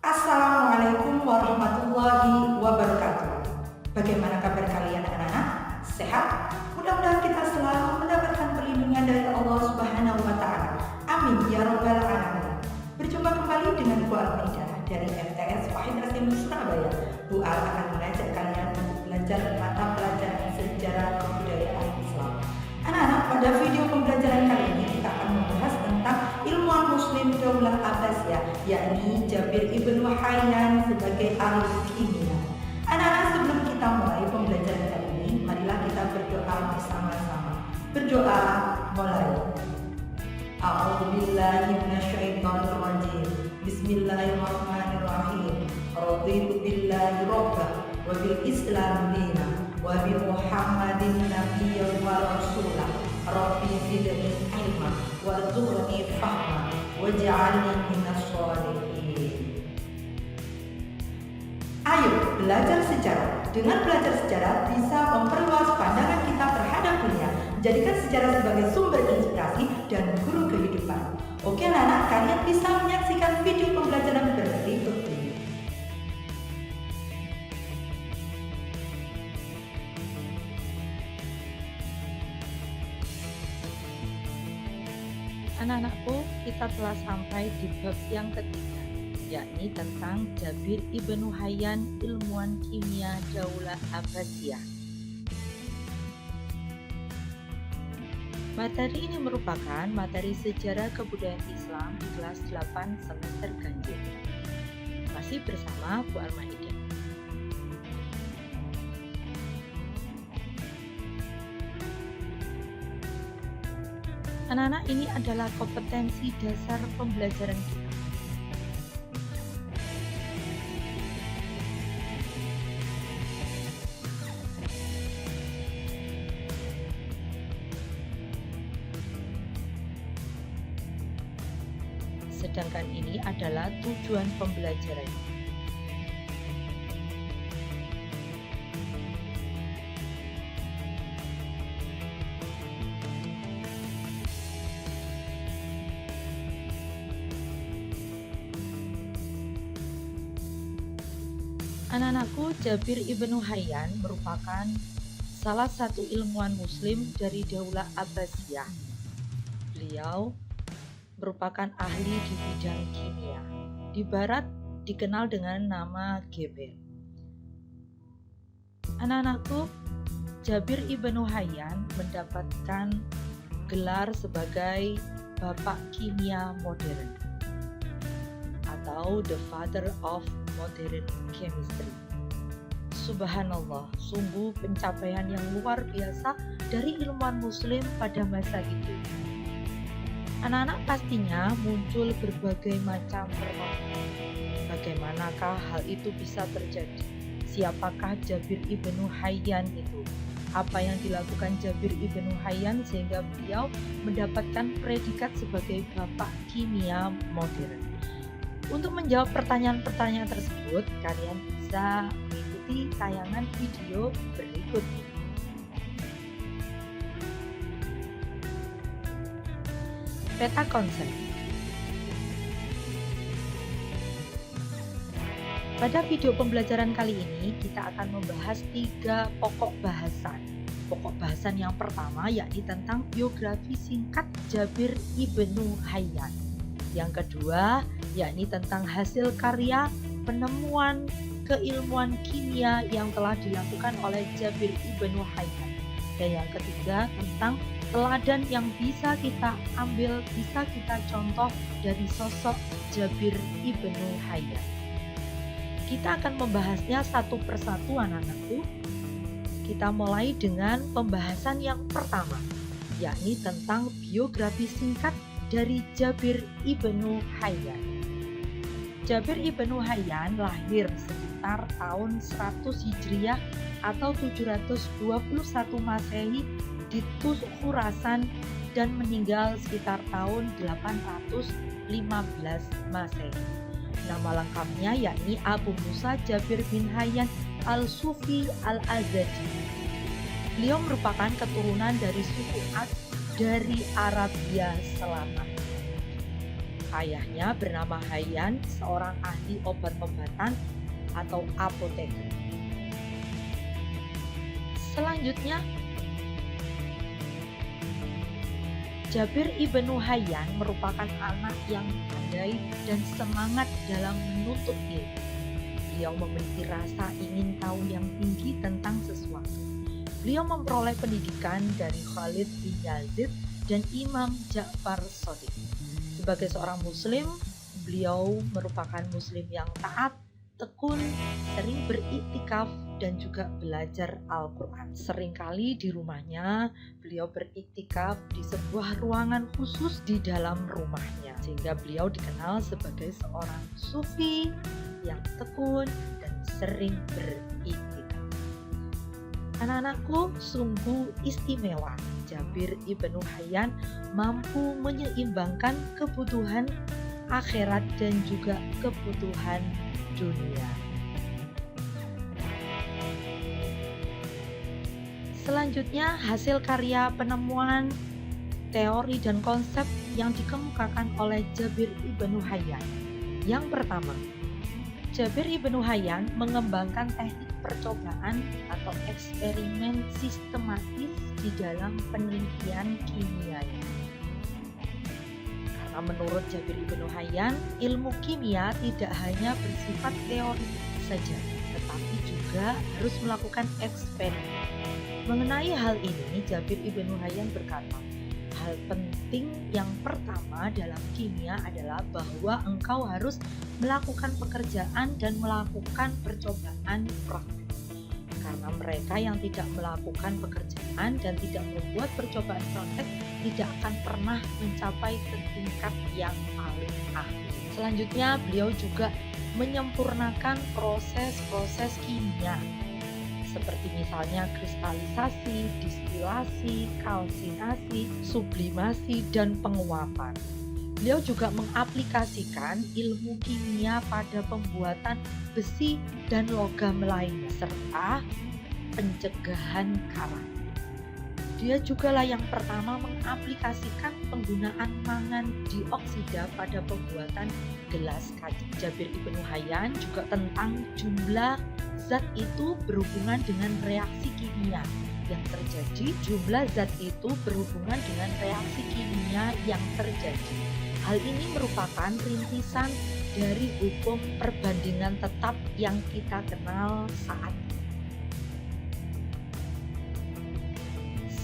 Assalamualaikum warahmatullahi wabarakatuh. Bagaimana kabar kalian anak-anak? Sehat? Mudah-mudahan kita selalu mendapatkan perlindungan dari Allah Subhanahu wa Ta'ala. Amin ya rabbal alamin. Berjumpa kembali dengan Bu Almida dari MTS Wahid Rasim Surabaya. Bu Al akan mengajak kalian untuk belajar mata pelajaran sejarah kebudayaan Islam. Anak-anak, pada video pembelajaran kali ini kita akan membahas tentang ilmuwan Muslim Daulah Abbasiyah, yakni Jabir ibnu Hayyan sebagai ahli kimia. Anak-anak, sebelum kita mulai pembelajaran kali ini, marilah kita berdoa bersama-sama. Berdoa mulai. A'udzubillahi minasyaitonir rajim. Bismillahirrahmanirrahim. Raditu billahi rabban wa bil islam dinan wa bi Muhammadin nabiyyan wa rasulah. Rabbi zidni ilma warzuqni fahma waj'alni minas sholihin. Ayo belajar sejarah. Dengan belajar sejarah bisa memperluas pandangan kita terhadap dunia. Jadikan sejarah sebagai sumber inspirasi dan guru kehidupan. Oke anak-anak, kalian bisa menyaksikan video pembelajaran berikut ini. Anak-anakku, kita telah sampai di bab yang ketiga, yakni tentang Jabir ibnu Hayyan, ilmuwan kimia Daulah Abbasiyah. Materi ini merupakan materi sejarah kebudayaan Islam di kelas 8 semester ganjil. Masih bersama Bu Almaidah. Anak-anak, ini adalah kompetensi dasar pembelajaran kita. Sedangkan ini adalah tujuan pembelajaran. Anak-anakku, Jabir ibnu Hayyan merupakan salah satu ilmuwan Muslim dari Daulah Abbasiyah. Beliau merupakan ahli di bidang kimia. Di barat dikenal dengan nama Geber. Anak-anakku, Jabir ibnu Hayyan mendapatkan gelar sebagai Bapak Kimia Modern atau The Father of Modern Chemistry. Subhanallah, sungguh pencapaian yang luar biasa dari ilmuwan Muslim pada masa itu. Anak-anak, pastinya muncul berbagai macam pertanyaan. Bagaimanakah hal itu bisa terjadi? Siapakah Jabir ibnu Hayyan itu? Apa yang dilakukan Jabir ibnu Hayyan sehingga beliau mendapatkan predikat sebagai Bapak Kimia Modern? Untuk menjawab pertanyaan-pertanyaan tersebut, kalian bisa mengikuti tayangan video berikut ini. Peta konsep. Pada video pembelajaran kali ini, kita akan membahas 3 pokok bahasan. Pokok bahasan yang pertama yakni tentang biografi singkat Jabir ibnu Hayyan. Yang kedua yakni tentang hasil karya penemuan keilmuan kimia yang telah dilakukan oleh Jabir ibnu Hayyan. Dan yang ketiga tentang teladan yang bisa kita ambil, bisa kita contoh dari sosok Jabir ibnu Hayyan. Kita akan membahasnya satu persatu anak-anakku. Kita mulai dengan pembahasan yang pertama, yakni tentang biografi singkat dari Jabir ibnu Hayyan. Jabir ibnu Hayyan lahir sekitar tahun 100 Hijriah atau 721 Masehi di Tus Khurasan dan meninggal sekitar tahun 815 Masehi. Nama lengkapnya yakni Abu Musa Jabir bin Hayyan al-Sufi al-Azadi. Beliau merupakan keturunan dari suku Ad dari Arabia Selatan. Ayahnya bernama Hayyan, seorang ahli obat-obatan atau apoteker. Selanjutnya, Jabir ibnu Hayyan merupakan anak yang pandai dan semangat dalam menuntut ilmu. Beliau memiliki rasa ingin tahu yang tinggi tentang sesuatu. Beliau memperoleh pendidikan dari Khalid bin Yazid dan Imam Ja'far Shadiq. Sebagai seorang muslim, beliau merupakan muslim yang taat, tekun, sering beriktikaf dan juga belajar Al-Quran. Seringkali di rumahnya beliau beriktikaf di sebuah ruangan khusus di dalam rumahnya, sehingga beliau dikenal sebagai seorang sufi yang tekun dan sering beriktikaf. Anak-anakku, sungguh istimewa. Jabir ibnu Hayyan mampu menyeimbangkan kebutuhan akhirat dan juga kebutuhan dunia. Selanjutnya, hasil karya penemuan teori dan konsep yang dikemukakan oleh Jabir ibnu Hayyan. Yang pertama, Jabir ibnu Hayyan mengembangkan teknik percobaan atau eksperimen sistematis di dalam penelitian kimianya. Karena menurut Jabir ibnu Hayyan, ilmu kimia tidak hanya bersifat teori saja, tetapi juga harus melakukan eksperimen. Mengenai hal ini, Jabir ibnu Hayyan berkata, hal penting yang pertama dalam kimia adalah bahwa engkau harus melakukan pekerjaan dan melakukan percobaan praktik. Karena mereka yang tidak melakukan pekerjaan dan tidak membuat percobaan praktik tidak akan pernah mencapai ke tingkat yang paling akhir. Selanjutnya, beliau juga menyempurnakan proses-proses kimia seperti misalnya kristalisasi, distilasi, kalsinasi, sublimasi, dan penguapan. Beliau juga mengaplikasikan ilmu kimia pada pembuatan besi dan logam lainnya serta pencegahan karat. Dia jugalah yang pertama mengaplikasikan penggunaan mangan dioksida pada pembuatan gelas kaca. Jabir ibnu Hayyan juga tentang jumlah zat itu berhubungan dengan reaksi kimia yang terjadi. Jumlah zat itu berhubungan dengan reaksi kimia yang terjadi. Hal ini merupakan rintisan dari hukum perbandingan tetap yang kita kenal saat ini.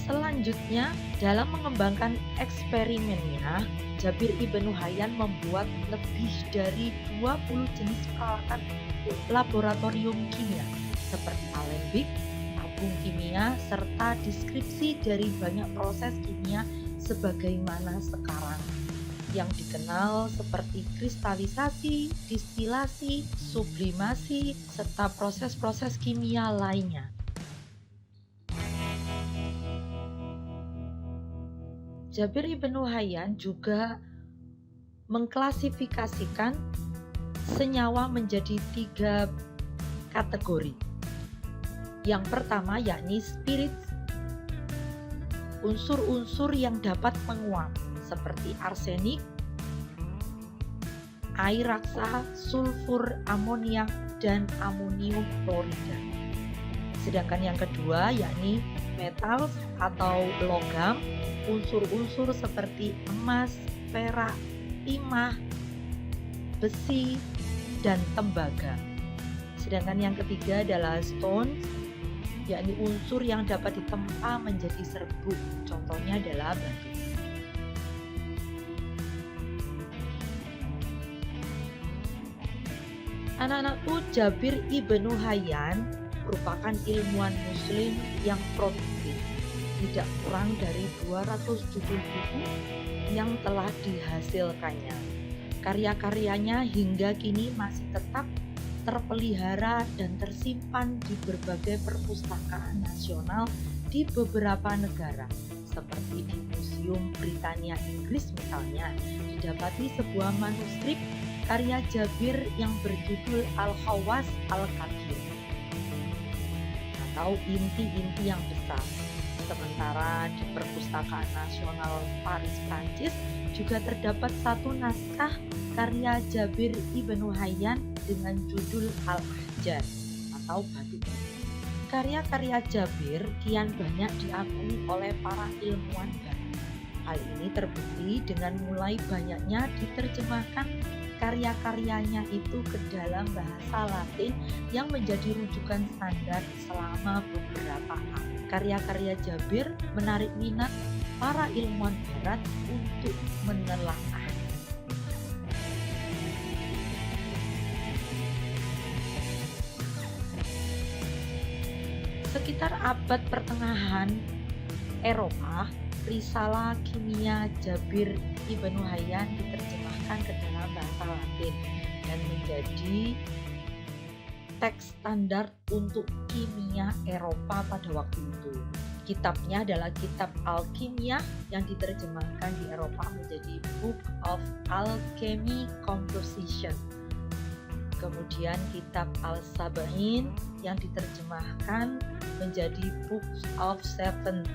Selanjutnya, dalam mengembangkan eksperimennya, Jabir ibnu Hayyan membuat lebih dari 20 jenis peralatan laboratorium kimia seperti alembik, tabung kimia, serta deskripsi dari banyak proses kimia sebagaimana sekarang yang dikenal seperti kristalisasi, distilasi, sublimasi, serta proses-proses kimia lainnya. Jabir ibnu Hayyan juga mengklasifikasikan senyawa menjadi 3 kategori. Yang pertama yakni spirits, unsur-unsur yang dapat menguap seperti arsenik, air raksa, sulfur, amoniak, dan amonium klorida. Sedangkan yang kedua yakni metals atau logam, unsur-unsur seperti emas, perak, timah, besi, dan tembaga. Sedangkan yang ketiga adalah stone, yakni unsur yang dapat ditempa menjadi serbuk. Contohnya adalah batu. Anak-anakku, Jabir ibnu Hayyan merupakan ilmuwan muslim yang produktif. Tidak kurang dari 270 buku yang telah dihasilkannya. Karya-karyanya hingga kini masih tetap terpelihara dan tersimpan di berbagai perpustakaan nasional di beberapa negara, seperti di Museum Britania Inggris misalnya, didapati sebuah manuskrip karya Jabir yang berjudul Al-Khawas Al-Kabir atau Inti-inti yang besar. Sementara di Perpustakaan Nasional Paris, Prancis juga terdapat satu naskah karya Jabir Ibnu Hayyan dengan judul Al-Ahjar atau Batu-batu. Karya-karya Jabir kian banyak diakui oleh para ilmuwan barat. Hal ini terbukti dengan mulai banyaknya diterjemahkan karya-karyanya itu ke dalam bahasa Latin yang menjadi rujukan standar selama beberapa abad. Karya-karya Jabir menarik minat para ilmuwan barat untuk menelaah. Sekitar abad pertengahan Eropa, risalah kimia Jabir Ibnu Hayyan diterjemahkan ke dalam bahasa Latin dan menjadi teks standar untuk kimia Eropa pada waktu itu. Kitabnya adalah kitab Alkimia yang diterjemahkan di Eropa menjadi Book of Alchemy Composition. Kemudian kitab Al-Sab'in yang diterjemahkan menjadi Books of 17.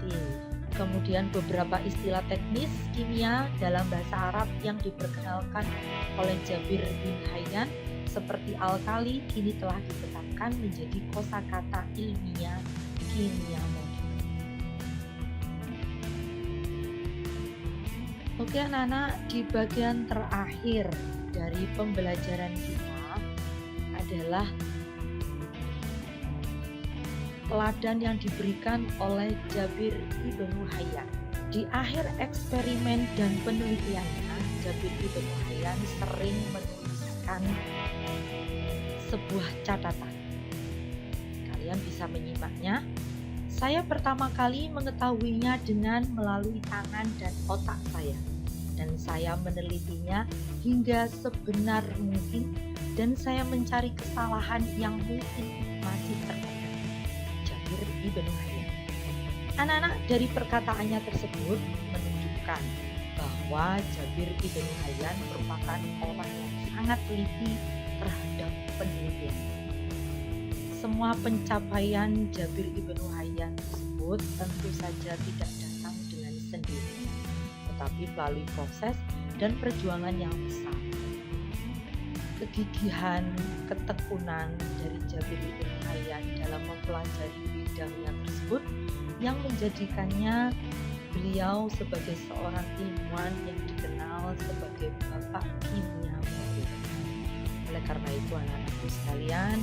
Kemudian beberapa istilah teknis kimia dalam bahasa Arab yang diperkenalkan oleh Jabir bin Hayyan seperti alkali kini telah ditetapkan menjadi kosakata ilmiah kimia modern. Oke anak-anak, di bagian terakhir dari pembelajaran kita adalah teladan yang diberikan oleh Jabir Ibnu Hayyan. Di akhir eksperimen dan penelitiannya, Jabir Ibnu Hayyan sering menuliskan sebuah catatan. Kalian bisa menyimaknya. Saya pertama kali mengetahuinya dengan melalui tangan dan otak saya, dan saya menelitinya hingga sebenar mungkin, dan saya mencari kesalahan yang mungkin masih terjadi. Jabir Ibnu Hayyan. Anak-anak, dari perkataannya tersebut menunjukkan bahwa Jabir Ibnu Hayyan merupakan orang yang sangat teliti terhadap penelitian. Semua pencapaian Jabir Ibnu Hayyan tersebut tentu saja tidak datang dengan sendirinya, tetapi melalui proses dan perjuangan yang besar. Kegigihan, ketekunan dari Jabir Ibnu Hayyan dalam mempelajari bidangnya tersebut yang menjadikannya beliau sebagai seorang ilmuwan yang dikenal sebagai bapak kimia modern. Oleh karena itu anak-anakku sekalian,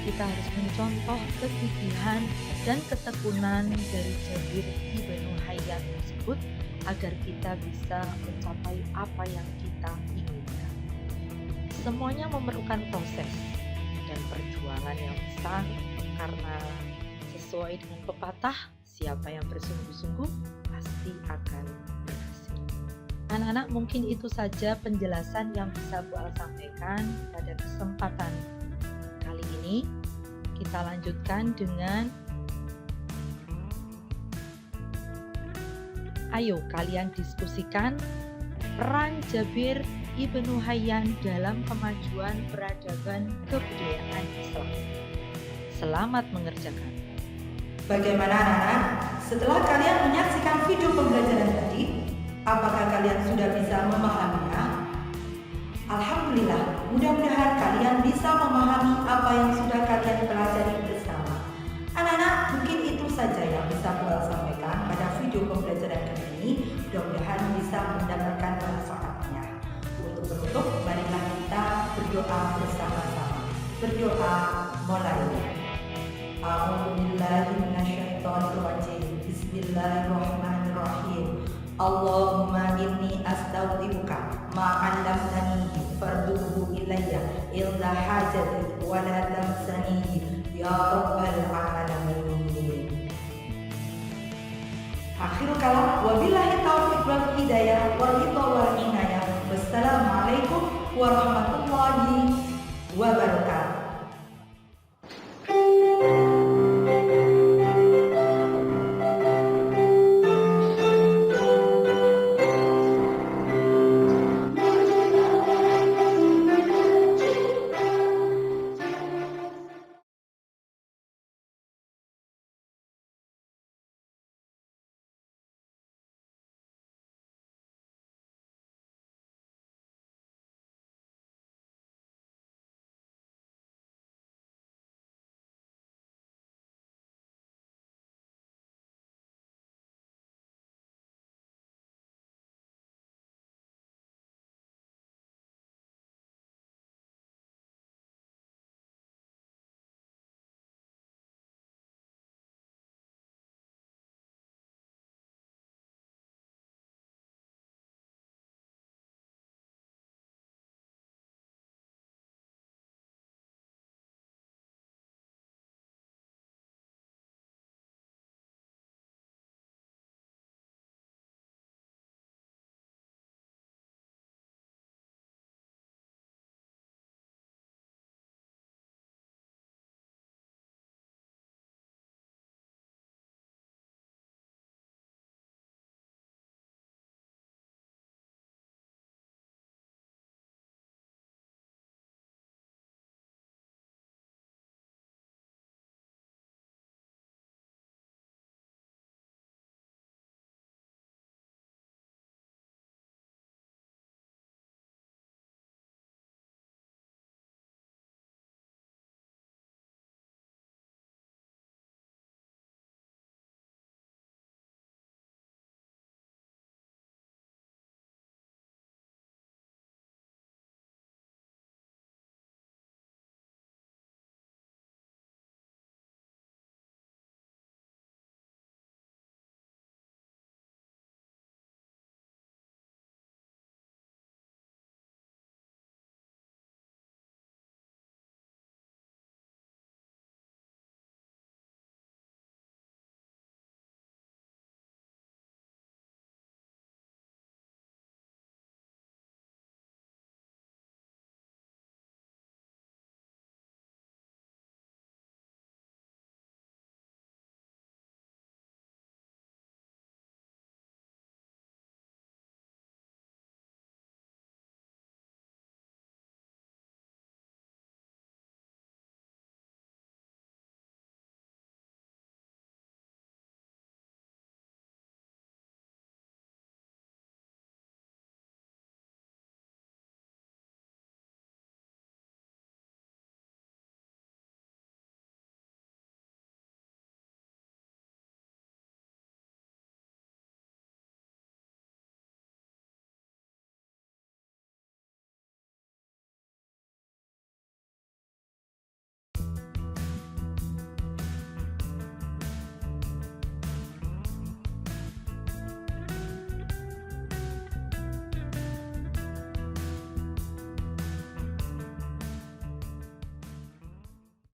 kita harus mencontoh kegigihan dan ketekunan dari Jabir Ibnu Hayyan tersebut agar kita bisa mencapai apa yang kita inginkan. Semuanya memerlukan proses dan perjuangan yang besar, karena sesuai dengan pepatah, siapa yang bersungguh-sungguh pasti akan berhasil. Anak-anak, mungkin itu saja penjelasan yang bisa Bu Al sampaikan pada kesempatan kali ini. Kita lanjutkan dengan ayo kalian diskusikan peran Jabir Ibnu Hayyan dalam kemajuan peradaban kebudayaan Islam. Selamat mengerjakan. Bagaimana anak-anak? Setelah kalian menyaksikan video pembelajaran tadi, apakah kalian sudah bisa memahaminya? Alhamdulillah, mudah-mudahan kalian bisa memahami apa yang sudah kalian pelajari bersama. Anak-anak, mungkin itu saja yang bisa Bu Al sampaikan pada video pembelajaran kali ini. Mudah-mudahan bisa mendapatkan manfaatnya. Untuk penutup, marilah kita berdoa bersama-sama. Berdoa mulai. A'udzubillahi minasyaitonirrajim. Bismillahirrahmanirrahim. Allahumma inni astaghfiruka ma 'allamtani farduhu ilayya illa hajati wa la tamsanihi ya rabbal alamin. Akhirul kalam, wabillahi taufiq wal hidayah. hidayah wal ridha wal inayah. Wassalamualaikum warahmatullahi wabarakatuh.